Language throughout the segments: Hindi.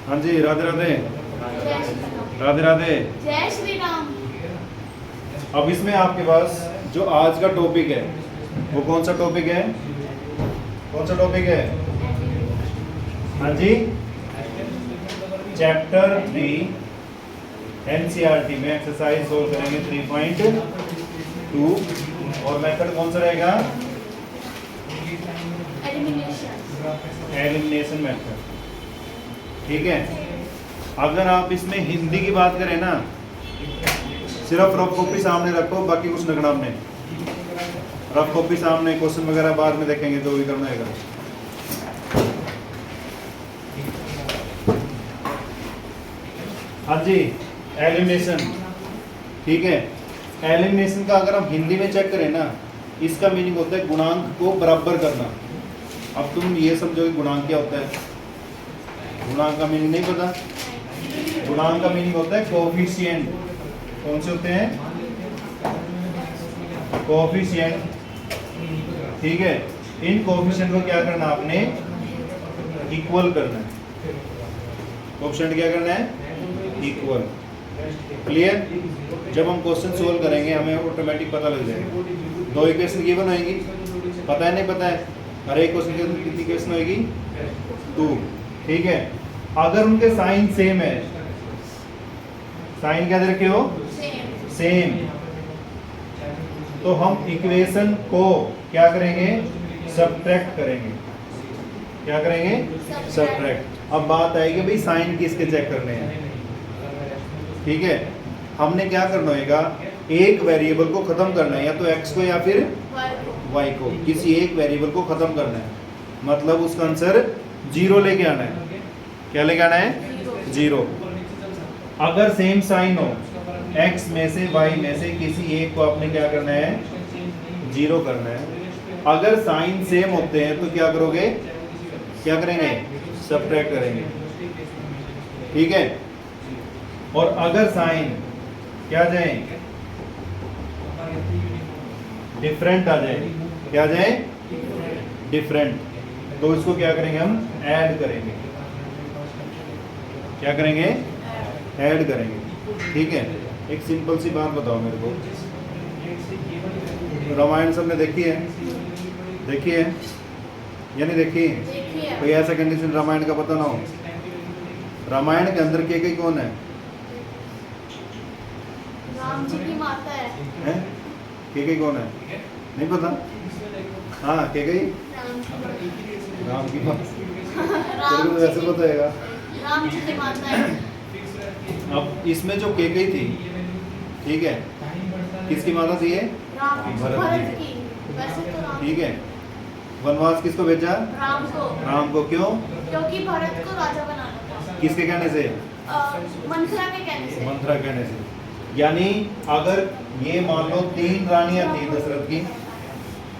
हाँ जी, राधे राधे। राधे राधे। जय श्री राम। अब इसमें आपके पास जो आज का टॉपिक है वो कौन सा टॉपिक है? कौन सा टॉपिक है? हाँ जी, चैप्टर 3 एनसीईआरटी में एक्सरसाइज सोल्व करेंगे 3.2 और मेथड कौन सा रहेगा? Elimination method. ठीक है, अगर आप इसमें हिंदी की बात करें ना, सिर्फ रफ कॉपी सामने रखो, बाकी कुछ नगड़ा में रफ कॉपी सामने, क्वेश्चन वगैरह बाद में देखेंगे जो भी करना है। हाँ जी, एलिमिनेशन। ठीक है, एलिमिनेशन का अगर हम हिंदी में चेक करें ना, इसका मीनिंग होता है गुणांक को बराबर करना। अब तुम ये समझो कि गुणांक क्या होता है? गुणांक का मीनिंग नहीं पता? गुणांक का मीनिंग होता है कोएफिशिएंट। कौन से होते हैं? कोएफिशिएंट। ठीक है, इन कोएफिशिएंट को क्या करना आपने? इक्वल करना है। कोएफिशिएंट क्या करना है? इक्वल। क्लियर? जब हम क्वेश्चन सोल्व करेंगे हमें ऑटोमेटिक पता लग जाएगा। दो इक्वेशन गिवन होगी, पता है नहीं पता है? हर एक क्वेश्चन की कितनी इक्वेशन होगी? 2। ठीक है, अगर उनके साइन सेम है, साइन क्या दे रखे हो? सेम, तो हम इक्वेशन को क्या करेंगे? सब्ट्रैक्ट करेंगे। क्या करेंगे? सब्ट्रैक्ट। अब बात आएगी भाई साइन किसके चेक करने हैं। ठीक है, हमने क्या करना होगा? एक वेरिएबल को खत्म करना है, या तो x को या फिर y को, किसी एक वेरिएबल को खत्म करना है। मतलब उसका आंसर 0 लेके आना है। क्या लेके आना है? 0। अगर सेम साइन हो, x में से y में से किसी एक को आपने क्या करना है? 0 करना है। अगर साइन सेम होते हैं तो क्या करोगे? क्या करेंगे? सब्ट्रैक्ट करेंगे। ठीक है, और अगर साइन क्या जाए? डिफरेंट आ जाए। क्या जाए? डिफरेंट, तो इसको क्या करेंगे? हम ऐड करेंगे। क्या करेंगे? ऐड करेंगे। ठीक है, एक सिंपल सी बात बताओ मेरे को, रामायण सबने देखी है? देखी है या नहीं देखी? कोई ऐसा कंडीशन रामायण का पता ना हो? रामायण के अंदर के कौन है? राम जी की माता है। हैं? के कौन है? नहीं पता? हाँ, के राम की माता। तेरे को तो वैसे पता है। राम जी की माता है। अब इसमें जो के थी, ठीक है, किसकी माता थी ये? भरत की। वैसे तो राम। ठीक है, वनवास किसको भेजा? राम को। राम को। क्यों? क्योंकि भरत को राजा बनाना था। किसके कहने से? मंथरा के कहने से। मंथरा कहने से। यानी अगर ये मान लो 3 रानियां थी दशरथ की,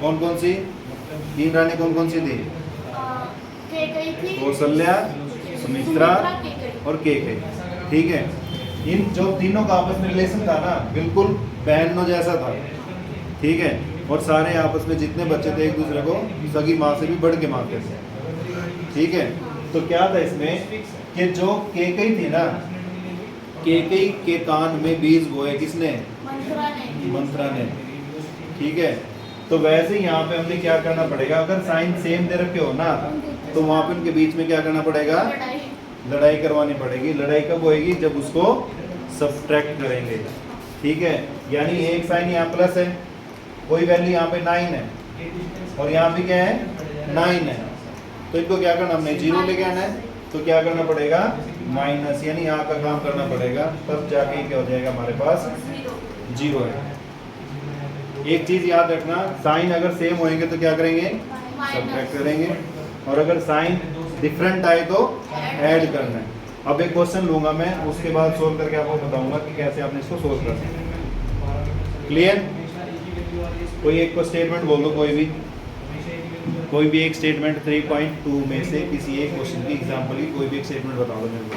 कौन कौन सी? 3 रानी कौन कौन सी थी? कैकेयी थी, कौशल्या, सुमित्रा और केकई। ठीक है, इन जो तीनों का आपस में रिलेशन था ना, बिल्कुल बहनों जैसा था। ठीक है, और सारे आपस में जितने बच्चे थे एक दूसरे को सगी माँ से भी बढ़ के मानते थे। ठीक है, तो क्या था इसमें कि जो केकई थी ना, केकई के कान में बीज बोए किसने? मंथरा ने। ठीक है, तो वैसे यहाँ पे हमने क्या करना पड़ेगा? अगर साइन सेम दे रखे हो ना, तो वहाँ पे उनके बीच में क्या करना पड़ेगा? लड़ाई करवानी पड़ेगी। लड़ाई कब होएगी? जब उसको सब्ट्रैक्ट करेंगे। ठीक है, यानी एक साइन यहाँ प्लस है, कोई वैल्यू यहाँ पे 9 है, और यहाँ पे क्या है? 9 है, तो इनको क्या करना? हमने 0 लेके आना है, तो क्या करना पड़ेगा? माइनस, यानी यहाँ का काम करना पड़ेगा, तब जाके क्या हो जाएगा हमारे पास? 0 है। एक चीज याद रखना, साइन अगर सेम होंगे तो क्या करेंगे? सब्ट्रैक्ट करेंगे, और अगर साइन डिफरेंट आए तो ऐड करना है। अब एक क्वेश्चन लूंगा मैं, उसके बाद सोल्व करके आपको बताऊंगा कि कैसे आपने इसको सोल्व कर सकते हैं। क्लियर? कोई एक को स्टेटमेंट बोल दो, कोई भी एक स्टेटमेंट 3.2 में से किसी एक क्वेश्चन की एग्जांपल की कोई भी एक स्टेटमेंट बता दो मेरे को।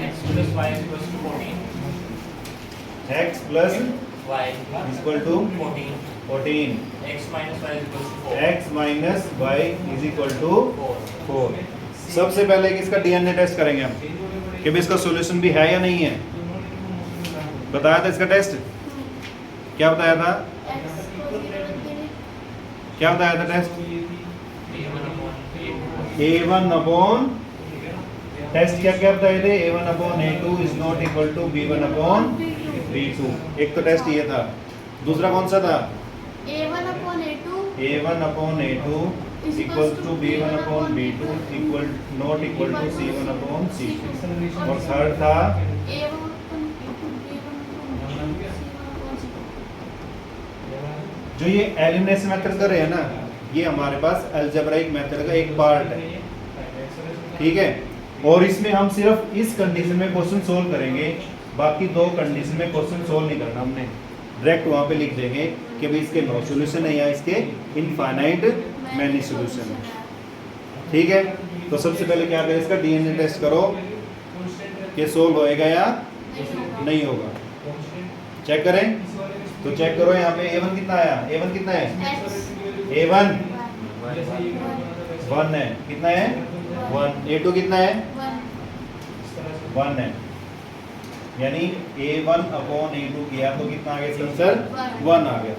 x plus y is equals to 14. x plus y equal to 14, 14, x minus y is equal to 4. x minus y is equal to 4. 4। सबसे पहले इसका डीएनए टेस्ट करेंगे हम कि भी इसका सॉल्यूशन भी है या नहीं है। बताया था इसका टेस्ट, क्या बताया था, एक्स को 0 रख देंगे। क्या बताया था test, a1 upon a2. a1 upon test क्या क्या बताए थे, a1 upon a2 is not equal to b1 upon b2। एक तो टेस्ट ये था, दूसरा कौन सा था, A1 upon A2 a1 upon a2 equal to b1 upon b2 equal not equal to c1 upon c2। और थर्ड था A1 upon A2 B1 upon B2 C1 upon C2। जो ये एलिमिनेशन मेथड कर रहे हैं ना, ये हमारे पास अलजेब्राइक मेथड का एक पार्ट है, ठीक है। और इसमें हम सिर्फ इस कंडीशन में क्वेश्चन सोल्व करेंगे, बाकी दो कंडीशन में क्वेश्चन सोल्व नहीं करना हमने, डायरेक्ट वहां पे लिख देंगे कि भाई इसके नो सॉल्यूशन है या इसके इनफाइनाइट मैनी सॉल्यूशन है, ठीक है। तो सबसे पहले क्या करें, इसका डीएनए टेस्ट करो कि सोल्व होएगा या नहीं होगा, चेक करें। तो चेक करो यहाँ पे a1 कितना आया, a1 कितना है, a1 1 है, कितना है 1, a2 कितना है 1 है, यानी a1 अपॉन a2 किया तो कितना आ गया इसका आंसर 1 आ गया।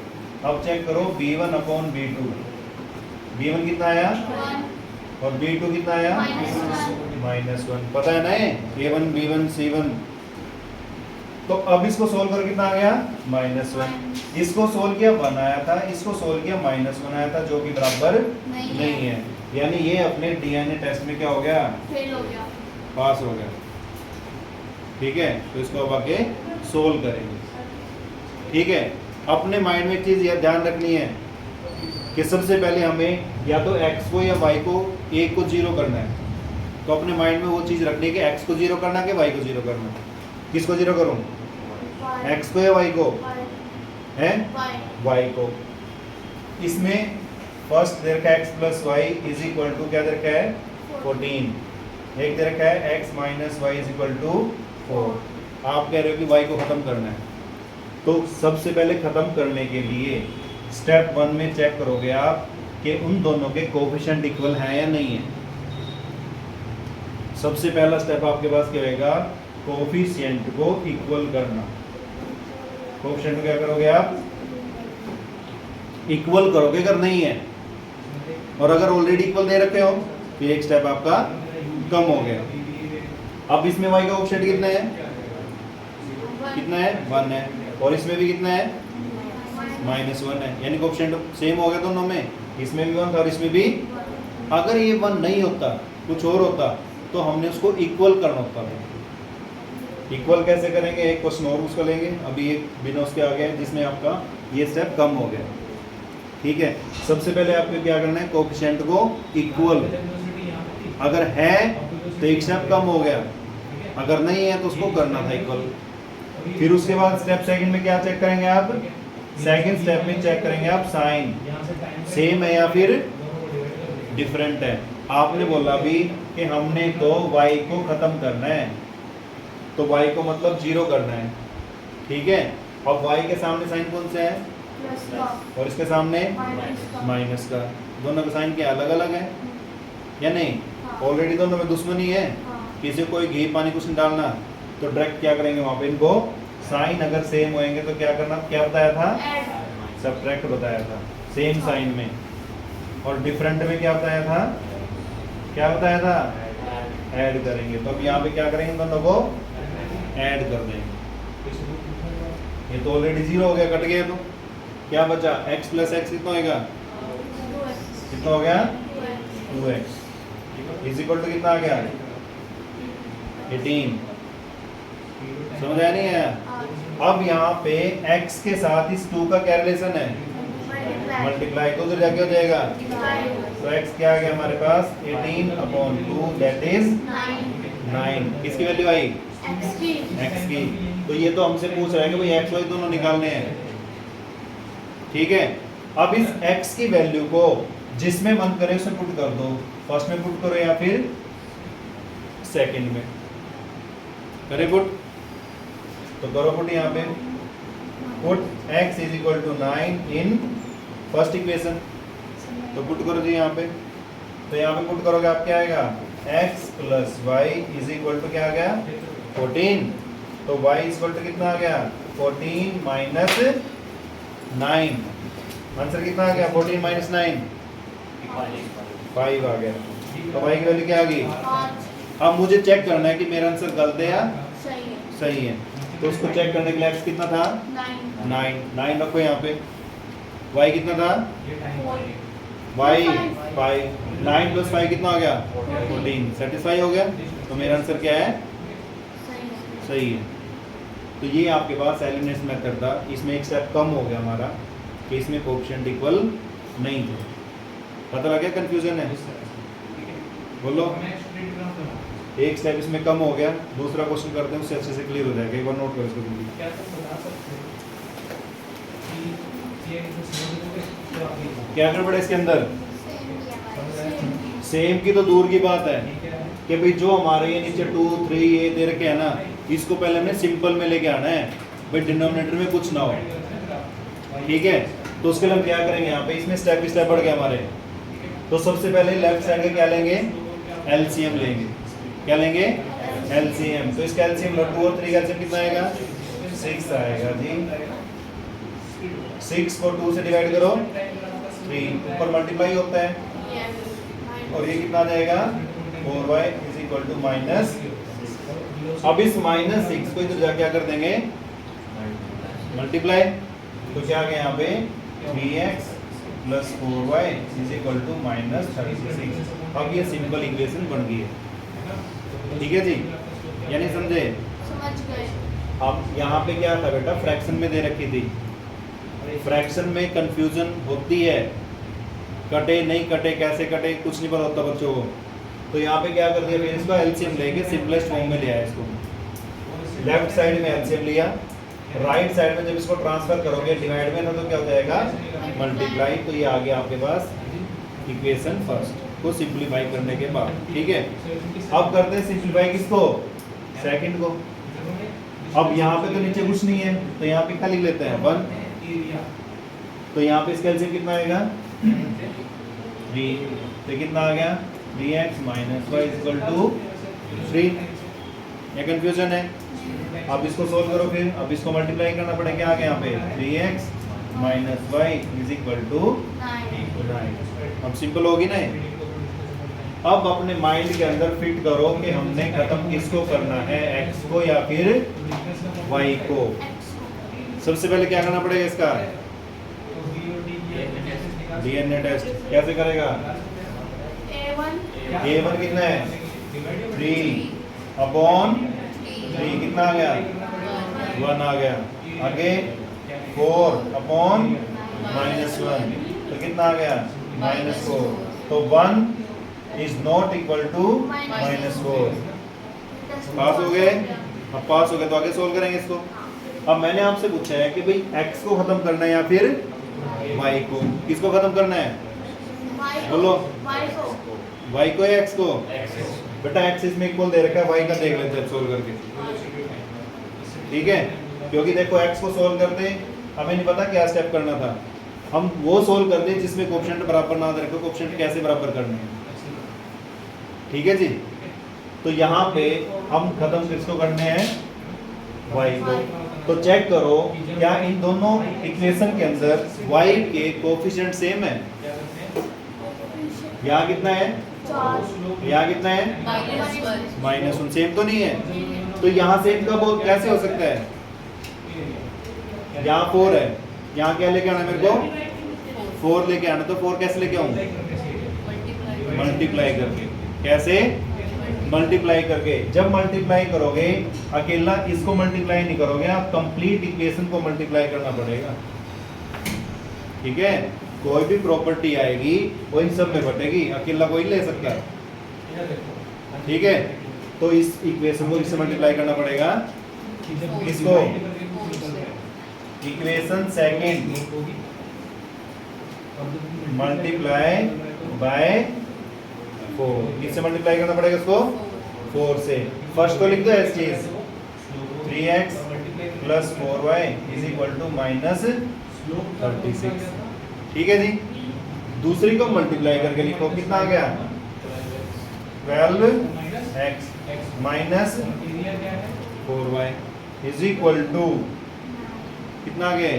अब चेक करो b1 अपॉन b2, b1 कितना आया और b2 कितना आया -1, पता है ना a1 b1 c1। तो अब इसको सोल्व कर कितना आ गया -1, इसको सोल्व किया 1 आया था, इसको सोल्व किया -1 आया था, जो कि बराबर नहीं है, यानी ये अपने डीएनए टेस्ट में क्या हो गया, फेल हो गया। पास हो गया, ठीक है। तो इसको अब आके सोल्व करेंगे, ठीक है। अपने माइंड में एक चीज यह ध्यान रखनी है कि सबसे पहले हमें या तो x को या y को, एक को 0 करना है, तो अपने माइंड में वो चीज रखनी है कि x को 0 करना है कि y को 0 करना है। किसको 0 करूं, x को या y को, है y को। इसमें फर्स्ट दे रखा है x plus y is equal to क्या दे रखा है 14, एक दे रखा है x minus y is equal to 4। आप कह रहे हो कि y को खत्म करना है, तो सबसे पहले खत्म करने के लिए स्टेप 1 में चेक करोगे आप कि उन दोनों के कोफिशिएंट इक्वल हैं या नहीं है। सबसे पहला स्टेप आपके पास क्या रहेगा, कोफिशिएंट को इक्वल करना। कोफिशिएंट को क्या करोगे आप, इक्वल करोगे अगर नहीं है, और अगर ऑलरेडी इक्वल दे रखे हो तो एक स्टेप आपका कम हो गया। अब इसमें y का कोफिशिएंट कितना है, कितना है 1 है, और इसमें भी कितना है -1 है, यानी कोफिशिएंट सेम हो गया दोनों में, इसमें भी 1 था और इसमें भी। अगर ये 1 नहीं होता, कुछ और होता, तो हमने उसको इक्वल करना होता था। इक्वल कैसे करेंगे, एक क्वेश्चन और उसका लेंगे, अभी एक बिना उसके आ गया जिसमें आपका ये स्टेप कम हो गया, ठीक है। सबसे पहले आपको क्या करना है, कोफिशिएंट को इक्वल, अगर है तो एक स्टेप कम हो गया, अगर नहीं है तो उसको करना था इक्वल। फिर उसके बाद स्टेप सेकंड में क्या चेक करेंगे आप, सेकंड स्टेप में चेक करेंगे आप साइन सेम है या फिर डिफरेंट है। आपने बोला भी कि हमने तो y को खत्म करना है, तो y को मतलब 0 करना है, ठीक है। अब y के सामने साइन कौन सा है, प्लस का और इसके सामने माइनस का, दोनों का साइन क्या अलग अलग है या नहीं, ऑलरेडी दोनों में दुश्मनी है, किसी को कोई घी पानी कुछ नहीं डालना, तो डायरेक्ट क्या करेंगे वहाँ पे, इनको साइन अगर सेम होएंगे तो क्या करना, क्या बताया था, सब्ट्रैक्ट बताया था सेम साइन में, और डिफरेंट में क्या बताया था, क्या बताया था, ऐड करेंगे। तो अब यहाँ पे क्या करेंगे, दोनों को ऐड कर देंगे। ये तो ऑलरेडी 0 हो गया, कट गया, तो क्या बचा, x प्लस एक्स कितना होगा, कितना हो गया 2x इज इक्वल टू कितना आ गया 18। समझ आया नहीं आया। अब यहाँ पे x के साथ इस 2 का क्या रिलेशन है, मल्टीप्लाई, तो उधर जाके हो जाएगा, तो x क्या आ गया हमारे पास 18/2 दैट इज 9। किसकी वैल्यू आई, x की। तो ये तो हमसे पूछ रहा है कि भाई x y दोनों निकालने हैं, ठीक है। अब इस x की वैल्यू को जिसमें मन करे उसे पुट कर दो, फर्स्ट में पुट करो या फिर सेकंड में, करे पुट, तो करो पुट यहाँ पे put x is equal to 9 in first equation. तो पुट करो जी यहाँ पे, तो यहाँ पे पुट करोगे आप क्या आएगा, x plus y is equal to क्या आ गया 14। तो y इज इक्वल टू कितना आ गया 14 माइनस 9। आंसर कितना आ गया 14 माइनस 9 5 आ गया। तो y की वैल्यू क्या आ गई। 5 अब मुझे चेक करना है कि मेरा आंसर गलत है या सही है। सही है। तो उसको चेक करने के लिए x कितना था 9 9 रखो यहाँ पे। y कितना था 4 y 5 9 प्लस 5 कितना हो गया 14। सेटिस्फाई हो गया। तो मेरा आंसर क्या है सही है। सही है। तो ये आपके पास एलिमिनेशन मेथड था। इसमें एक स्टेप कम हो गया हमारा कि इसमें कोएफिशिएंट इक्वल नहीं थे। पता लग गया कंफ्यूजन है, बोलो। एक स्टेप इसमें कम हो गया। दूसरा क्वेश्चन करते हैं, उससे अच्छे से क्लियर हो जाएगा। एक बार नोट करो इसको जल्दी। क्या गड़बड़ है इसके अंदर। सेम की तो दूर की बात है कि भाई जो हमारे ये नीचे 2 3 ये दे रखे है ना, इसको पहले हमने सिंपल में लेके आना है भाई, डिनोमिनेटर में कुछ ना हो। ठीक है, तो उसके लिए हम क्या करेंगे, यहाँ पे इसमें स्टेप स्टेप बढ़ गया हमारे। तो सबसे पहले लेफ्ट साइड का क्या लेंगे, एलसीएम लेंगे। क्या लेंगे, एलसीएम। तो इसका एलसीएम 2 और 3 का एलसीएम कितना आएगा 6 आएगा जी। 6 को 2 से डिवाइड करो 3, ऊपर मल्टीप्लाई होता है और ये कितना आ जाएगा 4y is equal to minus. अब इस माइनस 6 को इधर जाके क्या कर देंगे मल्टीप्लाई। तो क्या आ गया यहाँ पे 3x plus 4y is equal to minus 36। अब ये सिंपल इक्वेशन बन गई है। ठीक है जी, यानी समझे। समझ गए। अब यहाँ पे क्या था बेटा, फ्रैक्शन में दे रखी थी। फ्रैक्शन में कंफ्यूजन होती है, कटे नहीं कटे, कैसे कटे, कुछ नहीं पता होता बच्चों को। तो यहाँ पे क्या कर दिया, फिर इसका एलसीएम लेके सिंपलेस्ट फॉर्म में लिया है इसको। लेफ्ट साइड में एलसीएम लिया, राइट साइड में जब इसको ट्रांसफर करोगे डिवाइड में ना, तो क्या हो जाएगा मल्टीप्लाई। तो ये आ गया आपके पास इक्वेशन फर्स्ट को सिंपलीफाई करने के बाद। ठीक है, अब करते हैं सिंपलीफाई किसको, सेकंड को। अब यहाँ पे तो नीचे कुछ नहीं है, तो यहाँ पे क्या लिख लेते हैं 1। तो यहाँ पे इसका एलसीएम कितना आएगा 3। तो कितना आ गया 3x minus Y equal to 3। ये कंफ्यूजन है। अब इसको सोल्व करो, फिर अब इसको मल्टीप्लाई करना पड़ेगा। क्या आ गया यहाँ पे 3x minus y is equal to 9। अब सिंपल होगी ना। अब अपने माइंड के अंदर फिट करो कि हमने खत्म किसको करना है, x को या फिर y को। सबसे पहले क्या करना पड़ेगा इसका डीएनए टेस्ट। कैसे करेगा, A1 कितना है 3 अपॉन 3 कितना आ गया 1 आ गया। आगे 4 अपॉन -1 तो कितना आ गया -4। तो 1 इज नॉट इक्वल टू -4। पास हो गए। अब पास हो गए तो आगे सोल्व करेंगे इसको। अब मैंने आपसे पूछा है कि भाई x को खत्म करना है या फिर y को। किसको खत्म करना है बोलो, y को या x को। बेटा x इसमें इक्वल दे रखा है, y का देख लेते हैं सोल्व करके। ठीक है, क्योंकि देखो x को सोल्व करते हमें नहीं पता क्या स्टेप करना था, हम वो सोल्व करते जिसमें कोएफिशिएंट बराबर ना दे रखे। कोएफिशिएंट कैसे बराबर करने हैं, ठीक है जी। तो यहाँ पे हम खत्म किसको करने हैं y को। तो चेक करो क्या इन दोनों इक्वेशन के अंदर y के कोएफिशिएंट सेम है। यहाँ कितना है, यहाँ कितना है -1। सेम तो नहीं है। तो यहाँ सेम कब कैसे हो सकता है, यहाँ 4 है, यहाँ क्या लेके आना मेरे को 4 लेके आना। तो 4 कैसे लेके आऊँ, मल्टीप्लाई करके। कैसे, मल्टीप्लाई करके। जब मल्टीप्लाई करोगे अकेला इसको मल्टीप्लाई नहीं करोगे, आप कंप्लीट इक्वेशन को मल्टीप्लाई करना पड़ेगा। ठीक है, कोई भी प्रॉपर्टी आएगी वो इन सब में बटेगी, अकेला कोई ले सकता है। ठीक है, तो इस इक्वेशन को इससे मल्टीप्लाई करना पड़ेगा। इसको इक्वेशन सेकंड मल्टीप्लाई बाय 4, इससे मल्टीप्लाई करना पड़ेगा इसको 4 से। फर्स्ट को लिख दो एज चीज 3x plus 4y is equal to minus 36। ठीक है जी। दूसरी को मल्टीप्लाई करके लिखो, कितना आ गया 12x minus 4y is equal to कितना आ गया,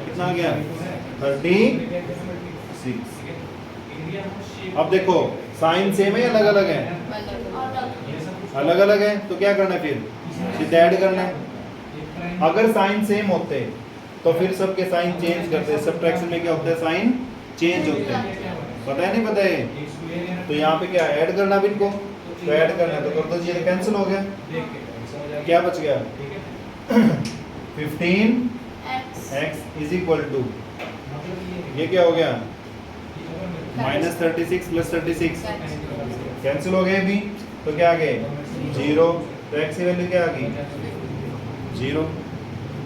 कितना आ गया 36। अब देखो साइन सेम है या अलग अलग है? अलग अलग है, तो क्या करना है फिर सीधे ऐड करना है। अगर साइन सेम होते तो फिर सबके साइन चेंज करते, सब्ट्रैक्शन में क्या होता है साइन चेंज होते हैं, पता है नहीं पता है। तो यहाँ पे क्या ऐड करना भी इनको, तो ऐड करना है तो कर दो जी, कैंसिल हो गया, क्या बच गया 15x इज इक्वल टू ये क्या हो गया माइनस 36 प्लस 36 कैंसिल हो गए भी, तो क्या आ गए 0, तो x की वैल्यू क्या आ गई 0।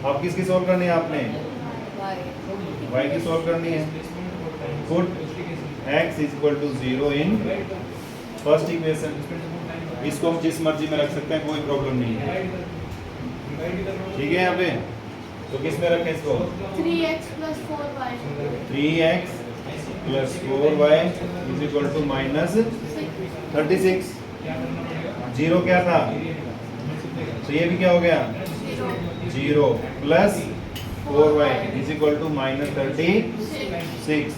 अब किसकी सोल्व करनी है आपने, y की सोल्व करनी है। Put x is equal to 0 in first equation, इसको हम जिस मर्जी में रख सकते हैं, कोई प्रॉब्लम नहीं है। ठीक है, यहाँ पे तो किस में रखें इसको 3x plus 4y 3x plus 4y is equal to minus 36। 0 क्या था, तो ये भी क्या हो गया 0 plus 4y is equal to minus 36।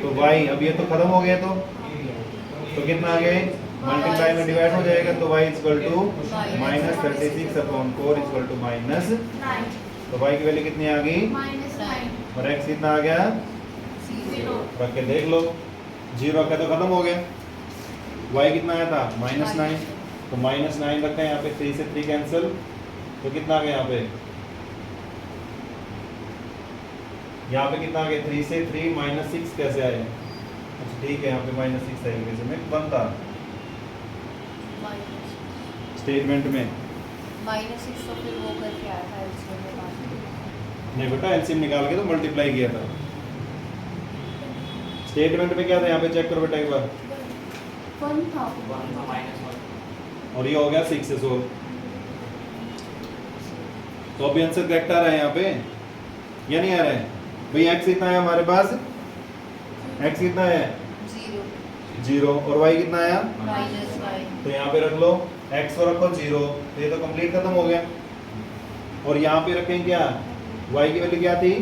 तो y अब ये तो खत्म हो गया, तो कितना आ गए मल्टीप्लाई में डिवाइड हो जाएगा, तो y is equal to minus 36 upon 4 is equal to minus, 9 तो y की वैल्यू कितनी आ गई -9 और x कितना आ गया 0 रख के देख लो, 0 रखा तो खत्म हो गया। y कितना आया था -9, तो -9 रखा है यहाँ पे, 3 से 3 कैंसिल, तो कितना आ गया यहाँ पे, यहाँ पे कितना आ गया 3 से 3 -6 कैसे आए, अच्छा ठीक है यहाँ पे -6 आएगा, कैसे में बनता स्टेटमेंट में -6 तो फिर वो करके आया था एलसीएम में बाद में। नहीं बेटा एलसीएम निकाल के तो मल्टीप्लाई किया था। स्टेटमेंट में क्या था यहाँ पे चेक करो बेटा एक बार, 1 था 1 था -1 और ये हो गया 6 से सोल्व, तो अभी आंसर करेक्ट आ रहा है यहाँ पे या नहीं आ रहा है भाई। x कितना है हमारे पास, x कितना है 0 और y कितना आया, -y तो यहाँ पे रख लो x को रखो 0, तो ये तो कंप्लीट खत्म हो गया। और यहाँ पे रखें क्या, y की वैल्यू क्या थी,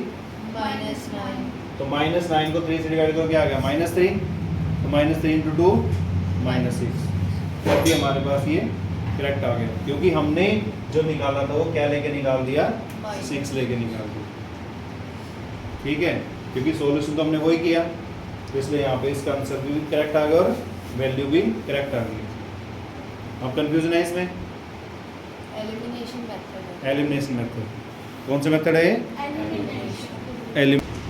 -9 तो -9 को 3 से डिवाइड करो, क्या आ गया -3, तो -3 × 2 -6, तो अभी हमारे पास ये करेक्ट आ गया, क्योंकि हमने जो निकाला था वो क्या लेके निकाल दिया 6 लेके निकाल दिया। ठीक है, क्योंकि सॉल्यूशन तो हमने वही किया, तो इसलिए यहाँ पे इसका आंसर भी करेक्ट आ गया और वैल्यू भी करेक्ट आ गई। अब कंफ्यूजन है इसमें, एलिमिनेशन मेथड है। एलिमिनेशन मेथड, कौन सा मेथड है, एलिमिनेशन एलिमिनेशन